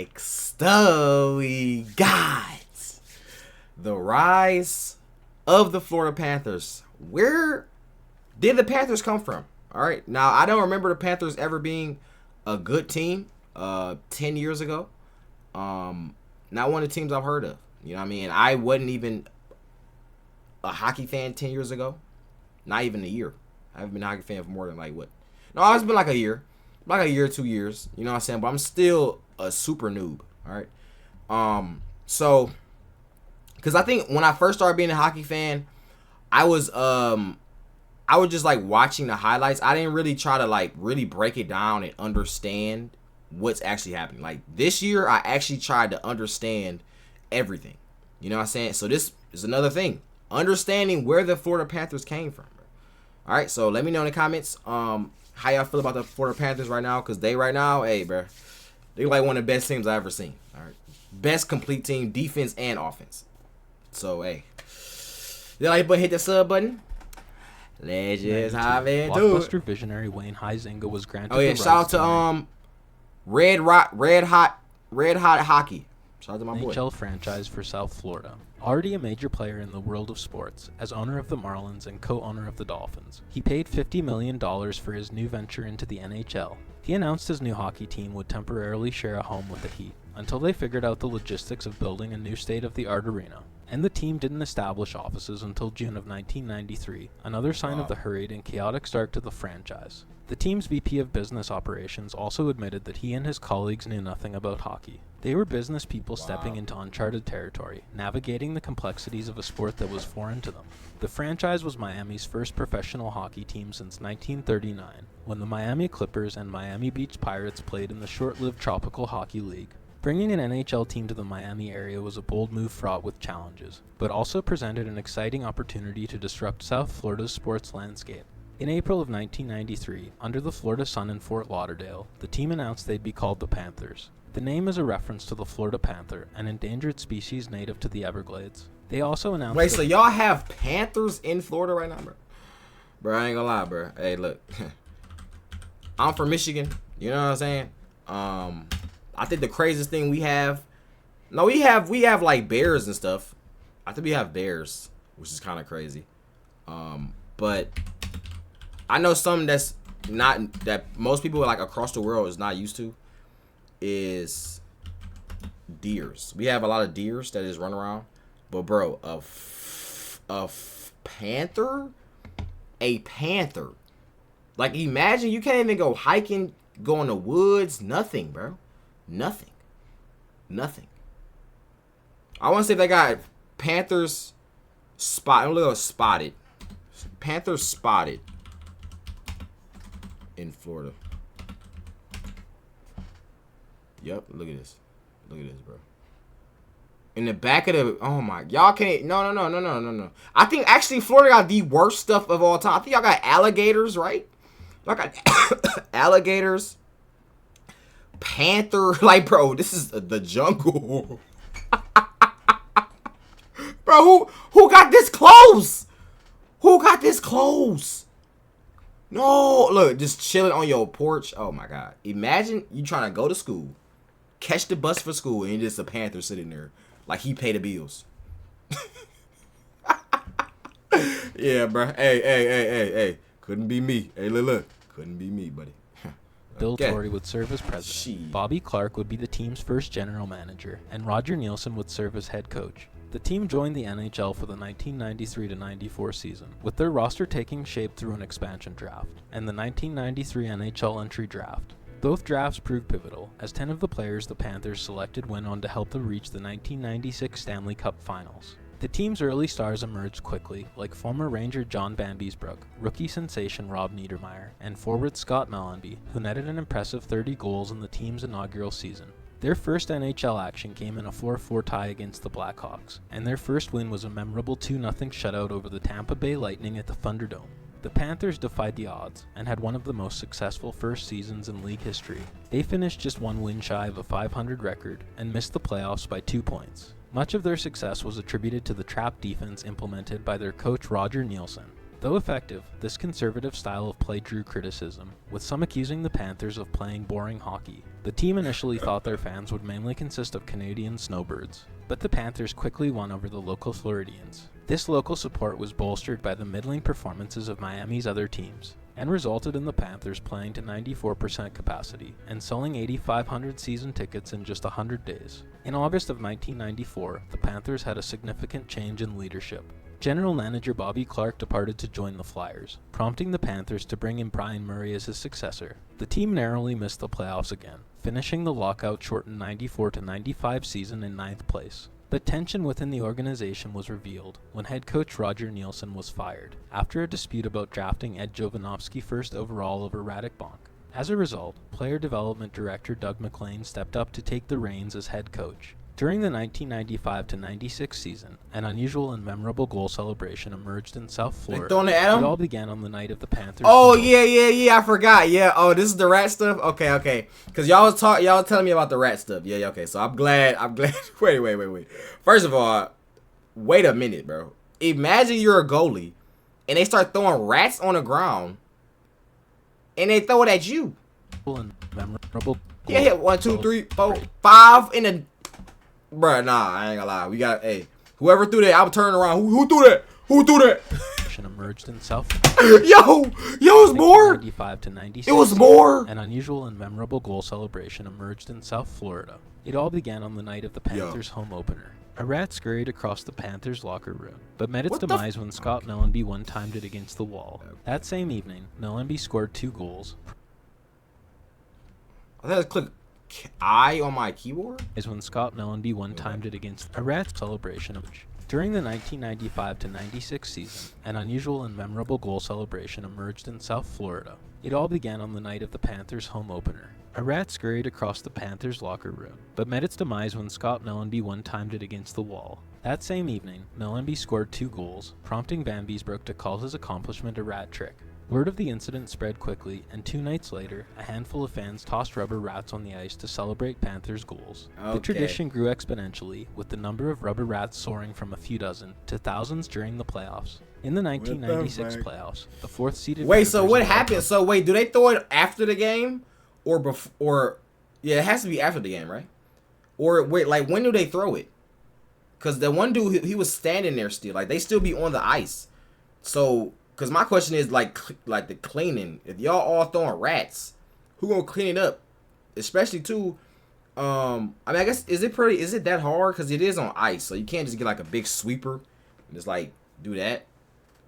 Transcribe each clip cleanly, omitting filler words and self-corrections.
Next up, we got the rise of the Florida Panthers. Where did the Panthers come from? All right. Now, I don't remember the Panthers ever being a good team 10 years ago. Not one of the teams I've heard of. You know what I mean? I wasn't even a hockey fan 10 years ago. Not even a year. I haven't been a hockey fan for more than like what? No, it's been like a year. Like a year, 2 years. You know what I'm saying? But I'm still a super noob. All right. So, because I think when I first started being a hockey fan, I was just like watching the highlights. I didn't really try to like really break it down and understand what's actually happening. Like this year, I actually tried to understand everything. You know what I'm saying? So this is another thing. Understanding where the Florida Panthers came from. All right, so let me know in the comments how y'all feel about the Florida Panthers right now, because they right now, hey, bro, they're like one of the best teams I've ever seen. All right, best complete team, defense and offense. So, hey, but hit the sub button. Let's just hop into it. Blockbuster visionary Wayne Huizenga was granted. Oh yeah, shout out to Red Hot Hockey. Shout out to my boy. NHL franchise for South Florida. Already a major player in the world of sports, as owner of the Marlins and co-owner of the Dolphins, he paid $50 million for his new venture into the NHL. He announced his new hockey team would temporarily share a home with the Heat, until they figured out the logistics of building a new state-of-the-art arena. And the team didn't establish offices until June of 1993, another sign of the hurried and chaotic start to the franchise. The team's VP of Business Operations also admitted that he and his colleagues knew nothing about hockey. They were business people stepping into uncharted territory, navigating the complexities of a sport that was foreign to them. The franchise was Miami's first professional hockey team since 1939, when the Miami Clippers and Miami Beach Pirates played in the short-lived Tropical Hockey League. Bringing an NHL team to the Miami area was a bold move fraught with challenges, but also presented an exciting opportunity to disrupt South Florida's sports landscape. In April of 1993, under the Florida Sun in Fort Lauderdale, the team announced they'd be called the Panthers. The name is a reference to the Florida panther, an endangered species native to the Everglades. They also announced... Wait, so y'all have Panthers in Florida right now, bro? Bro, I ain't gonna lie, bro. Hey, look. I'm from Michigan. You know what I'm saying? I think the craziest thing we have... No, we have like bears and stuff. I think we have bears, which is kind of crazy. But I know something that's not... that most people like across the world is not used to. Is deers. We have a lot of deers that just run around, but bro, a panther, like imagine you can't even go hiking, go in the woods, nothing, bro, nothing. I want to see if they got panthers spotted, panthers spotted in Florida. Yep, look at this, bro. In the back of the, oh my, y'all can't, no. I think actually Florida got the worst stuff of all time. I think y'all got alligators, right? Y'all got alligators, panther, like, bro, this is the jungle. Bro, who got this close? No, look, just chilling on your porch. Oh my God. Imagine you trying to go to school, catch the bus for school, and just a panther sitting there like he paid the bills. Yeah, bro. Hey. Couldn't be me. Hey, look. Couldn't be me, buddy. Bill Torrey would serve as president. Bobby Clark would be the team's first general manager, and Roger Nielsen would serve as head coach. The team joined the NHL for the 1993-94 season, with their roster taking shape through an expansion draft, and the 1993 NHL entry draft. Both drafts proved pivotal, as 10 of the players the Panthers selected went on to help them reach the 1996 Stanley Cup Finals. The team's early stars emerged quickly, like former Ranger John Bambisbrook, rookie sensation Rob Niedermeyer, and forward Scott Mellanby, who netted an impressive 30 goals in the team's inaugural season. Their first NHL action came in a 4-4 tie against the Blackhawks, and their first win was a memorable 2-0 shutout over the Tampa Bay Lightning at the Thunderdome. The Panthers defied the odds, and had one of the most successful first seasons in league history. They finished just one win shy of a .500 record, and missed the playoffs by 2 points. Much of their success was attributed to the trap defense implemented by their coach Roger Nielsen. Though effective, this conservative style of play drew criticism, with some accusing the Panthers of playing boring hockey. The team initially thought their fans would mainly consist of Canadian snowbirds, but the Panthers quickly won over the local Floridians. This local support was bolstered by the middling performances of Miami's other teams, and resulted in the Panthers playing to 94% capacity and selling 8,500 season tickets in just 100 days. In August of 1994, the Panthers had a significant change in leadership. General manager Bobby Clarke departed to join the Flyers, prompting the Panthers to bring in Brian Murray as his successor. The team narrowly missed the playoffs again, finishing the lockout-shortened 94-95 season in 9th place. But tension within the organization was revealed when head coach Roger Nielsen was fired, after a dispute about drafting Ed Jovanovski first overall over Radek Bonk. As a result, player development director Doug MacLean stepped up to take the reins as head coach. During the 1995-96 season, an unusual and memorable goal celebration emerged in South Florida. It all began on the night of the Panthers. Oh yeah, I forgot. Yeah, oh, this is the rat stuff. Okay. Cause y'all was telling me about the rat stuff. Yeah, okay. So I'm glad. Wait. First of all, wait a minute, bro. Imagine you're a goalie, and they start throwing rats on the ground, and they throw it at you. Memorable. Yeah, hit 1, 2, 3, 4, 5 in the. Bruh, nah, I ain't gonna lie. We got, whoever threw that, I'm turning around. Who threw that? Who threw that? Emerged in South. Yo, it was more. 95 to 96. It was more. An unusual and memorable goal celebration emerged in South Florida. It all began on the night of the Panthers' home opener. A rat scurried across the Panthers' locker room, but met its demise when Scott Mellanby one-timed it against the wall. That same evening, Mellanby scored 2 goals. I thought I clicked I on my keyboard? Is when Scott Mellanby one-timed it against a rat celebration. During the 1995-96 season, an unusual and memorable goal celebration emerged in South Florida. It all began on the night of the Panthers' home opener. A rat scurried across the Panthers' locker room, but met its demise when Scott Mellanby one-timed it against the wall. That same evening, Mellanby scored 2 goals, prompting Van Beesbrook to call his accomplishment a rat trick. Word of the incident spread quickly, and 2 nights later, a handful of fans tossed rubber rats on the ice to celebrate Panthers' goals. Okay. The tradition grew exponentially, with the number of rubber rats soaring from a few dozen to thousands during the playoffs. In the 1996 playoffs, the 4th-seeded Panthers. So what happened? So do they throw it after the game, or before? Yeah, it has to be after the game, right? Or wait, when do they throw it? Because the one dude, he was standing there still, they still be on the ice. So. Because my question is, like the cleaning. If y'all all throwing rats, who gonna clean it up? Especially, too, I guess, is it that hard? Because it is on ice, so you can't just get, a big sweeper and just, do that.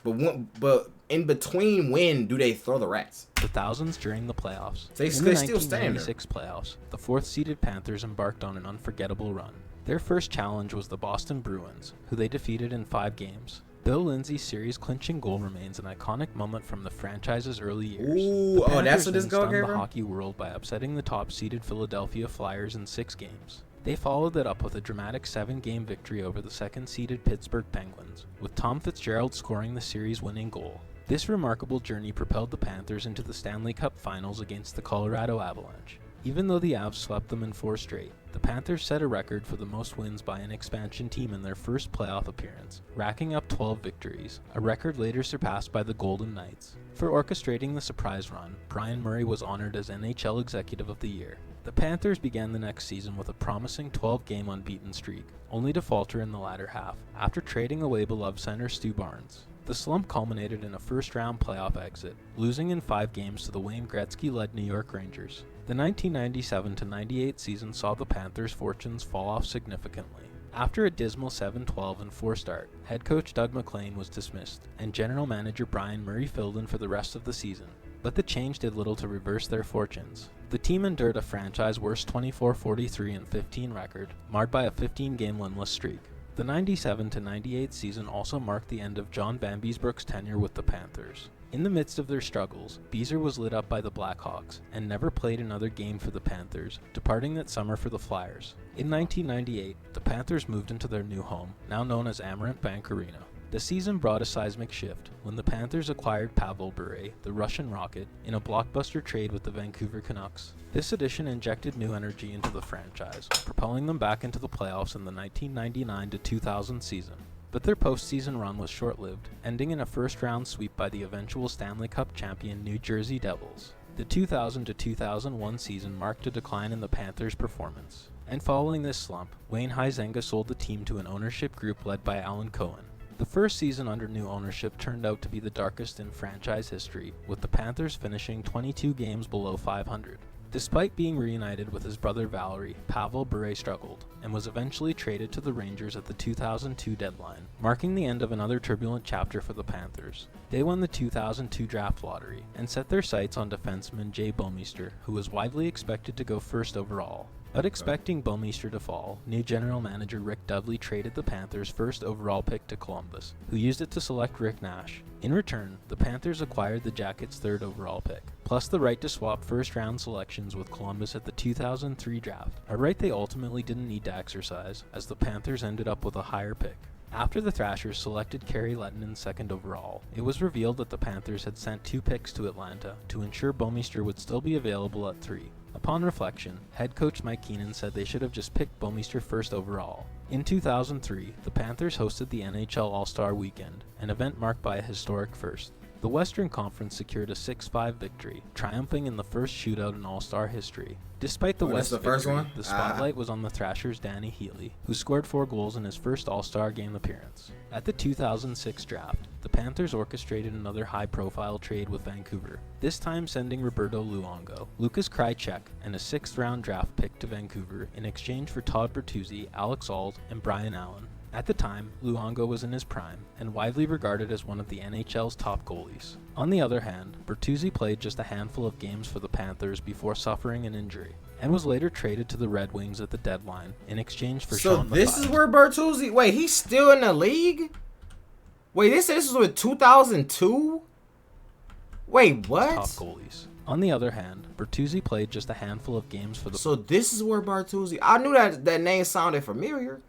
But in between, when do they throw the rats? The thousands during the playoffs. They in the still stand there. 1996 playoffs, the 4th-seeded Panthers embarked on an unforgettable run. Their first challenge was the Boston Bruins, who they defeated in 5 games. Bill Lindsay's series-clinching goal remains an iconic moment from the franchise's early years. Ooh, that's what this goal stunned the hockey world by upsetting the top-seeded Philadelphia Flyers in 6 games. They followed that up with a dramatic 7-game victory over the 2nd-seeded Pittsburgh Penguins, with Tom Fitzgerald scoring the series-winning goal. This remarkable journey propelled the Panthers into the Stanley Cup Finals against the Colorado Avalanche. Even though the Avs swept them in 4 straight, the Panthers set a record for the most wins by an expansion team in their first playoff appearance, racking up 12 victories, a record later surpassed by the Golden Knights. For orchestrating the surprise run, Brian Murray was honored as NHL Executive of the Year. The Panthers began the next season with a promising 12-game unbeaten streak, only to falter in the latter half, after trading away beloved center Stu Barnes. The slump culminated in a first-round playoff exit, losing in 5 games to the Wayne Gretzky-led New York Rangers. The 1997-98 season saw the Panthers' fortunes fall off significantly. After a dismal 7-12-4 start, head coach Doug MacLean was dismissed, and general manager Brian Murray filled in for the rest of the season. But the change did little to reverse their fortunes. The team endured a franchise-worst 24-43-15 record, marred by a 15-game winless streak. The 97-98 season also marked the end of John Van Beesbrook's tenure with the Panthers. In the midst of their struggles, Beezer was lit up by the Blackhawks and never played another game for the Panthers, departing that summer for the Flyers. In 1998, the Panthers moved into their new home, now known as Amarant Bank Arena. The season brought a seismic shift when the Panthers acquired Pavel Bure, the Russian Rocket, in a blockbuster trade with the Vancouver Canucks. This addition injected new energy into the franchise, propelling them back into the playoffs in the 1999-2000 season. but their postseason run was short-lived, ending in a first-round sweep by the eventual Stanley Cup champion New Jersey Devils. The 2000 to 2001 season marked a decline in the Panthers' performance, and following this slump, Wayne Huizenga sold the team to an ownership group led by Alan Cohen. The first season under new ownership turned out to be the darkest in franchise history, with the Panthers finishing 22 games below 500. Despite being reunited with his brother Valerie, Pavel Bure struggled, and was eventually traded to the Rangers at the 2002 deadline, marking the end of another turbulent chapter for the Panthers. They won the 2002 draft lottery, and set their sights on defenseman Jay Bouwmeester, who was widely expected to go first overall. But expecting Bouwmeester to fall, new general manager Rick Dudley traded the Panthers' first overall pick to Columbus, who used it to select Rick Nash. In return, the Panthers acquired the Jackets' third overall pick, plus the right to swap first-round selections with Columbus at the 2003 draft, a right they ultimately didn't need to exercise, as the Panthers ended up with a higher pick. After the Thrashers selected Kerry Lettinen second overall, it was revealed that the Panthers had sent 2 picks to Atlanta to ensure Bouwmeester would still be available at 3. Upon reflection, head coach Mike Keenan said they should have just picked Bouwmeester first overall. In 2003, the Panthers hosted the NHL All-Star Weekend, an event marked by a historic first. The Western Conference secured a 6-5 victory, triumphing in the first shootout in All-Star history. Despite the West victory, the spotlight was on the Thrashers' Danny Healy, who scored 4 goals in his first All-Star game appearance. At the 2006 draft, the Panthers orchestrated another high-profile trade with Vancouver, this time sending Roberto Luongo, Lukas Krajicek, and a 6th-round draft pick to Vancouver in exchange for Todd Bertuzzi, Alex Auld, and Brian Allen. At the time, Luongo was in his prime, and widely regarded as one of the NHL's top goalies. On the other hand, Bertuzzi played just a handful of games for the Panthers before suffering an injury, and was later traded to the Red Wings at the deadline in exchange for Sean So this is where Bertuzzi... Wait, he's still in the league? Wait, this was with 2002? Wait, what? Top goalies. On the other hand, Bertuzzi played just a handful of games for the... So this is where Bertuzzi... I knew that name sounded familiar.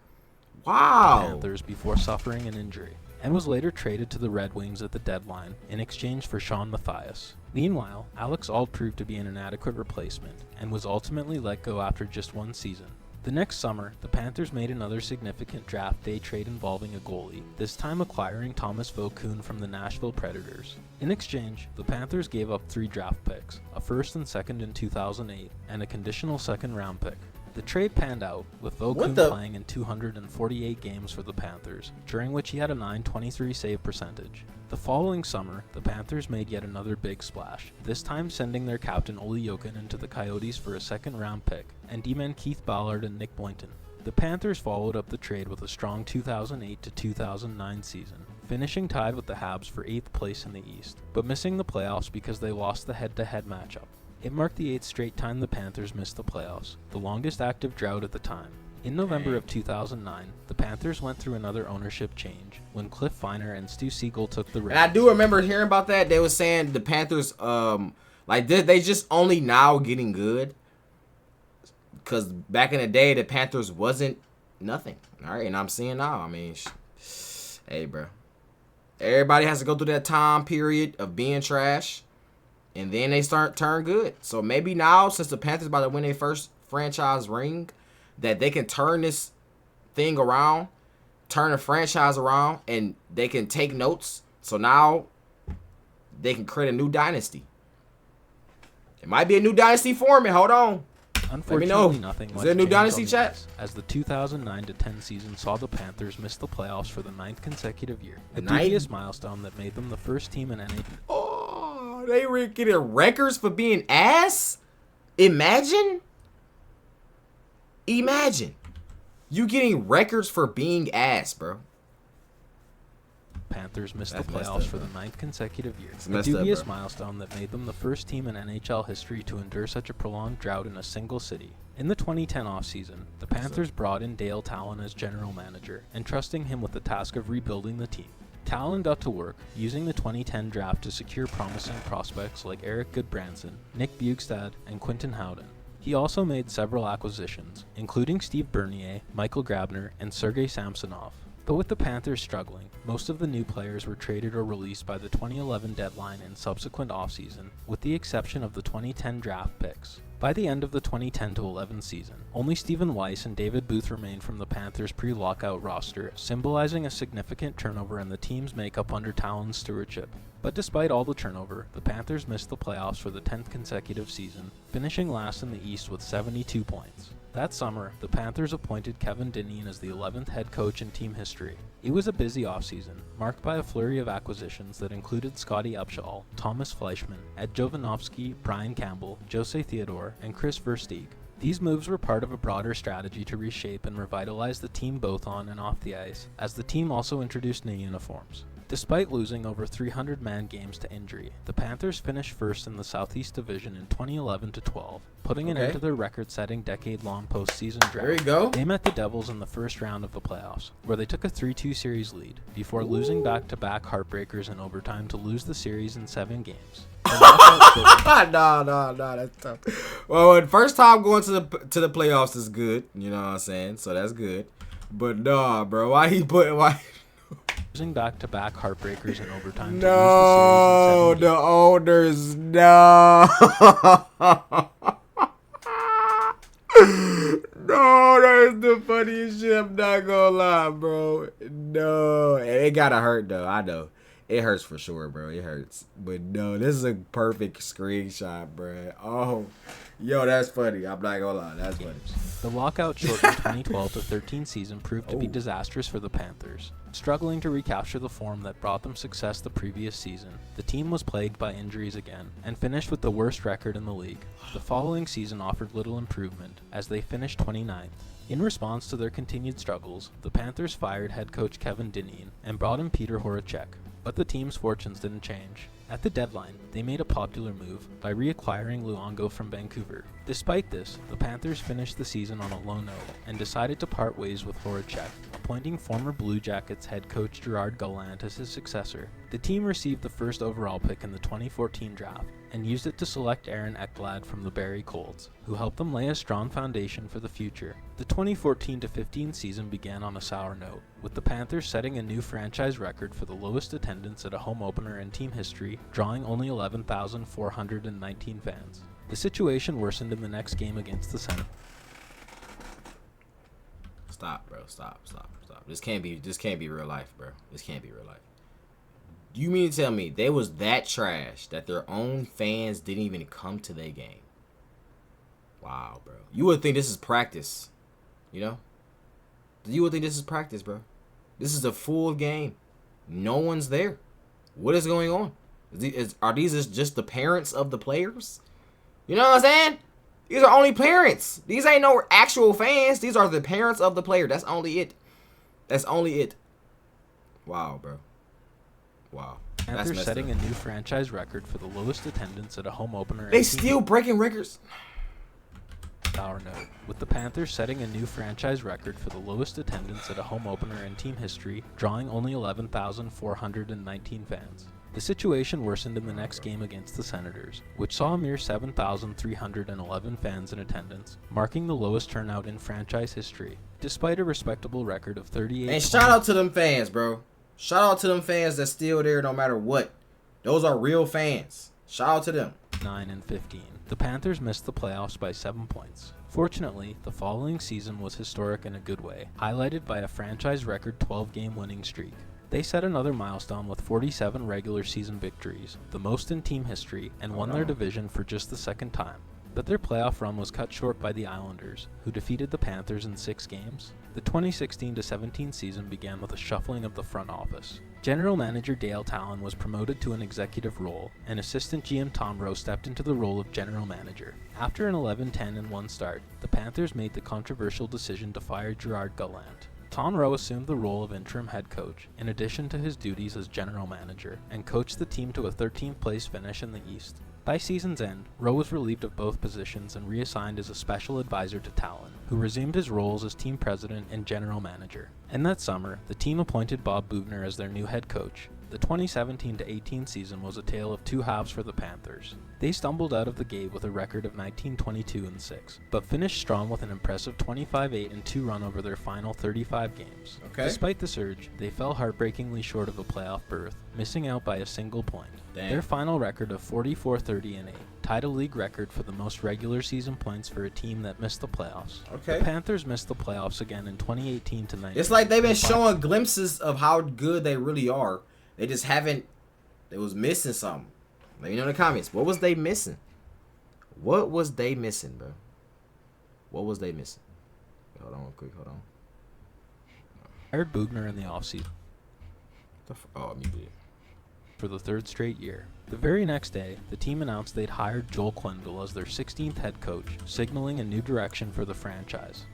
Wow. Panthers before suffering an injury, and was later traded to the Red Wings at the deadline in exchange for Sean Matthias. Meanwhile, Alex Auld proved to be an inadequate replacement, and was ultimately let go after just 1 season. The next summer, the Panthers made another significant draft day trade involving a goalie, this time acquiring Thomas Vokoun from the Nashville Predators. In exchange, the Panthers gave up 3 draft picks, a first and second in 2008, and a conditional 2nd-round pick. The trade panned out, with Vokoun playing in 248 games for the Panthers, during which he had a .923 save percentage. The following summer, the Panthers made yet another big splash, this time sending their captain Olli Jokinen to the Coyotes for a 2nd-round pick, and D-men Keith Ballard and Nick Boynton. The Panthers followed up the trade with a strong 2008 to 2009 season, finishing tied with the Habs for 8th place in the East, but missing the playoffs because they lost the head-to-head matchup. It marked the 8th straight time the Panthers missed the playoffs, the longest active drought at the time. In November of 2009, the Panthers went through another ownership change, when Cliff Feiner and Stu Siegel took the reins. And I do remember hearing about that. They were saying the Panthers, they just only now getting good. Because back in the day, the Panthers wasn't nothing. All right, and I'm seeing now. I mean, hey, bro. Everybody has to go through that time period of being trash. And then they turn good. So maybe now, since the Panthers about to win their first franchise ring, that they can turn this thing around, turn the franchise around, and they can take notes. So now they can create a new dynasty. It might be a new dynasty forming. Hold on. Unfortunately, nothing much is there a new dynasty chat? As the 2009-10 season saw the Panthers miss the playoffs for the 9th consecutive year, a dubious milestone that made them the first team in NHL. Oh, they were getting records for being ass? Imagine you getting records for being ass, bro. Panthers missed the playoffs for the 9th consecutive year, a dubious milestone that made them the first team in NHL history to endure such a prolonged drought in a single city. In the 2010 offseason, the Panthers brought in Dale Talon as general manager, entrusting him with the task of rebuilding the team. Talon got to work, using the 2010 draft to secure promising prospects like Eric Goodbranson, Nick Bjugstad, and Quinton Howden. He also made several acquisitions, including Steve Bernier, Michael Grabner, and Sergei Samsonov. But with the Panthers struggling, most of the new players were traded or released by the 2011 deadline and subsequent offseason, with the exception of the 2010 draft picks. By the end of the 2010-11 season, only Stephen Weiss and David Booth remained from the Panthers' pre-lockout roster, symbolizing a significant turnover in the team's makeup under Talon's stewardship. But despite all the turnover, the Panthers missed the playoffs for the 10th consecutive season, finishing last in the East with 72 points. That summer, the Panthers appointed Kevin Dineen as the 11th head coach in team history. It was a busy offseason, marked by a flurry of acquisitions that included Scotty Upshall, Thomas Fleischmann, Ed Jovanovski, Brian Campbell, Jose Theodore, and Chris Versteeg. These moves were part of a broader strategy to reshape and revitalize the team both on and off the ice, as the team also introduced new uniforms. Despite losing over 300 man games to injury, the Panthers finished first in the Southeast Division in 2011-12, putting an end to their record-setting decade-long postseason drought. There you go. They met the Devils in the first round of the playoffs, where they took a 3-2 series lead, before losing back-to-back heartbreakers in overtime to lose the series in 7 games. No, that's tough. Well, the first time going to the playoffs is good, you know what I'm saying? So that's good. But nah, bro, why? Losing back-to-back heartbreakers in overtime No, to lose the series in 7 games. the owners, no. No, that is the funniest shit. I'm not gonna lie, bro. No, it gotta hurt though. I know it hurts for sure, bro. It hurts, but no, this is a perfect screenshot, bro. Oh, yo, that's funny. I'm not gonna lie, that's funny. The lockout shortened 2012-13 season proved to be disastrous for the Panthers. Struggling to recapture the form that brought them success the previous season, the team was plagued by injuries again, and finished with the worst record in the league. The following season offered little improvement, as they finished 29th. In response to their continued struggles, the Panthers fired head coach Kevin Dineen and brought in Peter Horacek. But the team's fortunes didn't change. At the deadline, they made a popular move by reacquiring Luongo from Vancouver. Despite this, the Panthers finished the season on a low note and decided to part ways with Horacek, appointing former Blue Jackets head coach Gerard Gallant as his successor. The team received the first overall pick in the 2014 draft and used it to select Aaron Ekblad from the Barrie Colts, who helped them lay a strong foundation for the future. The 2014-15 season began on a sour note, with the Panthers setting a new franchise record for the lowest attendance at a home opener in team history, drawing only 11,419 fans. The situation worsened in the next game against the Senators. Stop, bro. Stop. This can't be real life, bro. This can't be real life. You mean to tell me they was that trash that their own fans didn't even come to their game? Wow, bro. You would think this is practice, you know? You would think this is practice, bro. This is a full game. No one's there. What is going on? Are these just the parents of the players? You know what I'm saying? These are only parents. These ain't no actual fans. These are the parents of the player. That's only it. That's only it. Wow, bro. Wow. Panthers setting a new franchise record for the lowest attendance at a home opener. They still breaking records. Sour note. With the Panthers setting a new franchise record for the lowest attendance at a home opener in team history, drawing only 11,419 fans. The situation worsened in the next game against the Senators, which saw a mere 7,311 fans in attendance, marking the lowest turnout in franchise history, despite a respectable record of 38. And shout out to them fans, bro. Shout out to them fans that's still there no matter what. Those are real fans. Shout out to them. 9-15. The Panthers missed the playoffs by 7 points. Fortunately, the following season was historic in a good way, highlighted by a franchise record 12-game winning streak. They set another milestone with 47 regular season victories, the most in team history, and won their division for just the second time. But their playoff run was cut short by the Islanders, who defeated the Panthers in 6 games. The 2016-17 season began with a shuffling of the front office. General manager Dale Talon was promoted to an executive role, and assistant GM Tom Rowe stepped into the role of general manager. After an 11-10-1 start, the Panthers made the controversial decision to fire Gerard Gallant. Tom Rowe assumed the role of interim head coach, in addition to his duties as general manager, and coached the team to a 13th place finish in the East. By season's end, Rowe was relieved of both positions and reassigned as a special advisor to Talon, who resumed his roles as team president and general manager. And that summer, the team appointed Bob Boughner as their new head coach. The 2017-18 season was a tale of two halves for the Panthers. They stumbled out of the gate with a record of 19-22-6, but finished strong with an impressive 25-8-2 run over their final 35 games. Despite the surge, they fell heartbreakingly short of a playoff berth, missing out by a single point. Damn. Their final record of 44-30-8 tied a league record for the most regular season points for a team that missed the playoffs. Okay. The Panthers missed the playoffs again in 2018 to 19. It's like they've been showing glimpses of how good they really are. They just haven't. They was missing something. Let me know in the comments. What was they missing? What was they missing, bro? What was they missing? Hold on, hold on. Hired Bugner in the offseason. Oh, you did. For the third straight year. The very next day, the team announced they'd hired Joel Quenneville as their 16th head coach, signaling a new direction for the franchise.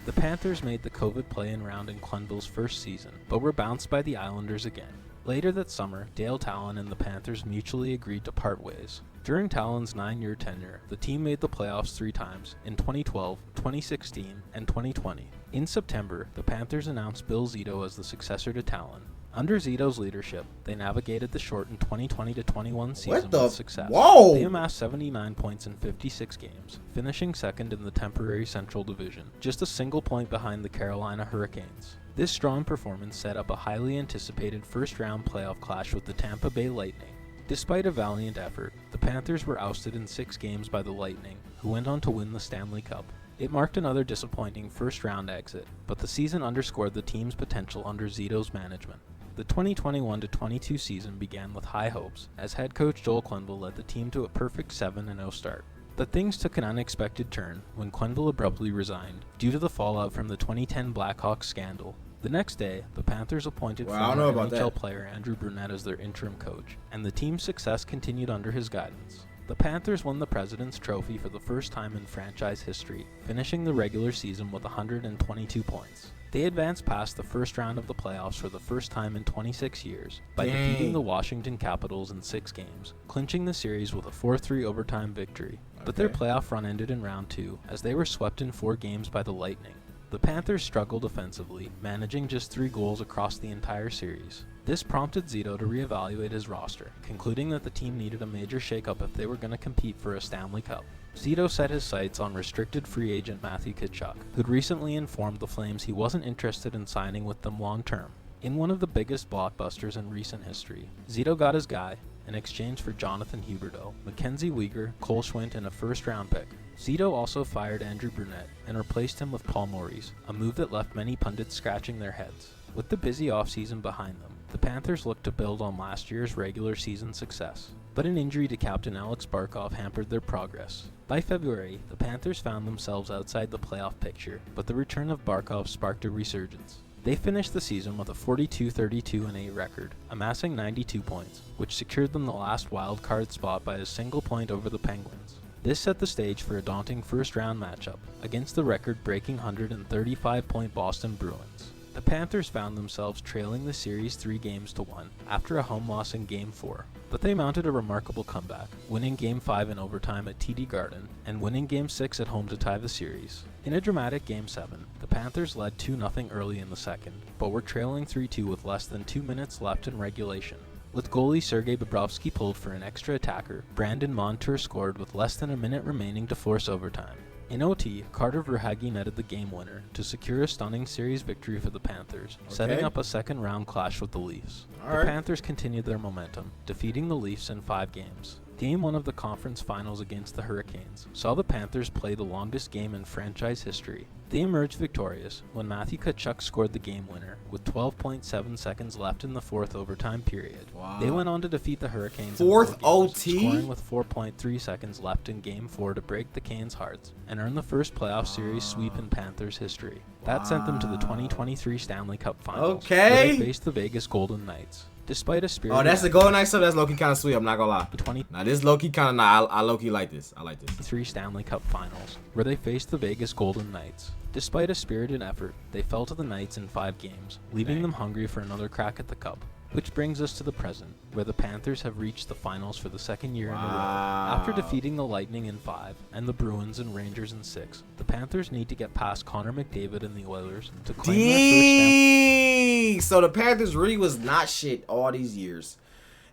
The Panthers made the COVID play-in round in Quenneville's first season, but were bounced by the Islanders again. Later that summer, Dale Talon and the Panthers mutually agreed to part ways. During Talon's 9-year tenure, the team made the playoffs 3 times, in 2012, 2016, and 2020. In September, the Panthers announced Bill Zito as the successor to Talon. Under Zito's leadership, they navigated the shortened 2020-21 season with success. Whoa! They amassed 79 points in 56 games, finishing second in the temporary Central Division, just a single point behind the Carolina Hurricanes. This strong performance set up a highly anticipated first-round playoff clash with the Tampa Bay Lightning. Despite a valiant effort, the Panthers were ousted in 6 games by the Lightning, who went on to win the Stanley Cup. It marked another disappointing first-round exit, but the season underscored the team's potential under Zito's management. The 2021-22 season began with high hopes, as head coach Joel Quenneville led the team to a perfect 7-0 start. But things took an unexpected turn when Quenneville abruptly resigned, due to the fallout from the 2010 Blackhawks scandal. The next day, the Panthers appointed former NHL player Andrew Brunette as their interim coach, and the team's success continued under his guidance. The Panthers won the President's Trophy for the first time in franchise history, finishing the regular season with 122 points. They advanced past the first round of the playoffs for the first time in 26 years by defeating the Washington Capitals in 6 games, clinching the series with a 4-3 overtime victory. But their playoff run ended in round 2 as they were swept in 4 games by the Lightning. The Panthers struggled offensively, managing just 3 goals across the entire series. This prompted Zito to reevaluate his roster, concluding that the team needed a major shakeup if they were going to compete for a Stanley Cup. Zito set his sights on restricted free agent Matthew Tkachuk, who'd recently informed the Flames he wasn't interested in signing with them long-term. In one of the biggest blockbusters in recent history, Zito got his guy in exchange for Jonathan Huberdeau, Mackenzie Weegar, Cole Schwindt, and a first-round pick. Zito also fired Andrew Brunette and replaced him with Paul Maurice, a move that left many pundits scratching their heads. With the busy offseason behind them, the Panthers looked to build on last year's regular season success. But an injury to captain Alex Barkov hampered their progress. By February, the Panthers found themselves outside the playoff picture, but the return of Barkov sparked a resurgence. They finished the season with a 42-32-8 record, amassing 92 points, which secured them the last wild card spot by a single point over the Penguins. This set the stage for a daunting first-round matchup against the record-breaking 135-point Boston Bruins. The Panthers found themselves trailing the series 3-1 after a home loss in Game 4, but they mounted a remarkable comeback, winning Game 5 in overtime at TD Garden and winning Game 6 at home to tie the series. In a dramatic Game 7, the Panthers led 2-0 early in the second, but were trailing 3-2 with less than 2 minutes left in regulation. With goalie Sergei Bobrovsky pulled for an extra attacker, Brandon Montour scored with less than a minute remaining to force overtime. In OT, Carter Verhaeghe netted the game winner to secure a stunning series victory for the Panthers, setting up a second-round clash with the Leafs. The Panthers continued their momentum, defeating the Leafs in 5 games. Game 1 of the conference finals against the Hurricanes saw the Panthers play the longest game in franchise history. They emerged victorious when Matthew Tkachuk scored the game winner with 12.7 seconds left in the 4th overtime period. Wow. They went on to defeat the Hurricanes in 4 games, OT, scoring with 4.3 seconds left in Game 4 to break the Canes' hearts and earn the first playoff series sweep in Panthers history. That sent them to the 2023 Stanley Cup Finals, where they faced the Vegas Golden Knights. Despite a spirit. Oh, that's the Golden Knights stuff. That's low-key kind of sweet. I'm not gonna lie. Now this low-key kind of. Nah, I low-key like this. I like this. 3 Stanley Cup Finals, where they faced the Vegas Golden Knights. Despite a spirited effort, they fell to the Knights in 5 games, leaving them hungry for another crack at the cup. Which brings us to the present, where the Panthers have reached the finals for the 2nd year in a row. After defeating the Lightning in 5 and the Bruins and Rangers in 6, the Panthers need to get past Connor McDavid and the Oilers to claim their first Stanley. So the Panthers really was not shit all these years,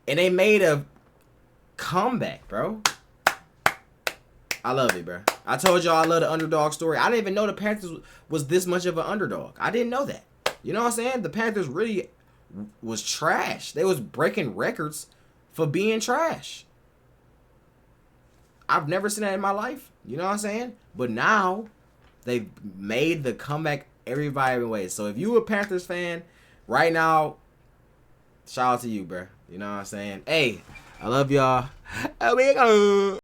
and they made a comeback, bro. I love it, bro. I told y'all I love the underdog story. I didn't even know the Panthers was this much of an underdog. I didn't know that. You know what I'm saying? The Panthers really was trash. They was breaking records for being trash. I've never seen that in my life. You know what I'm saying? But now they've made the comeback every viable way. So if you a Panthers fan right now, shout out to you, bro. You know what I'm saying? Hey, I love y'all.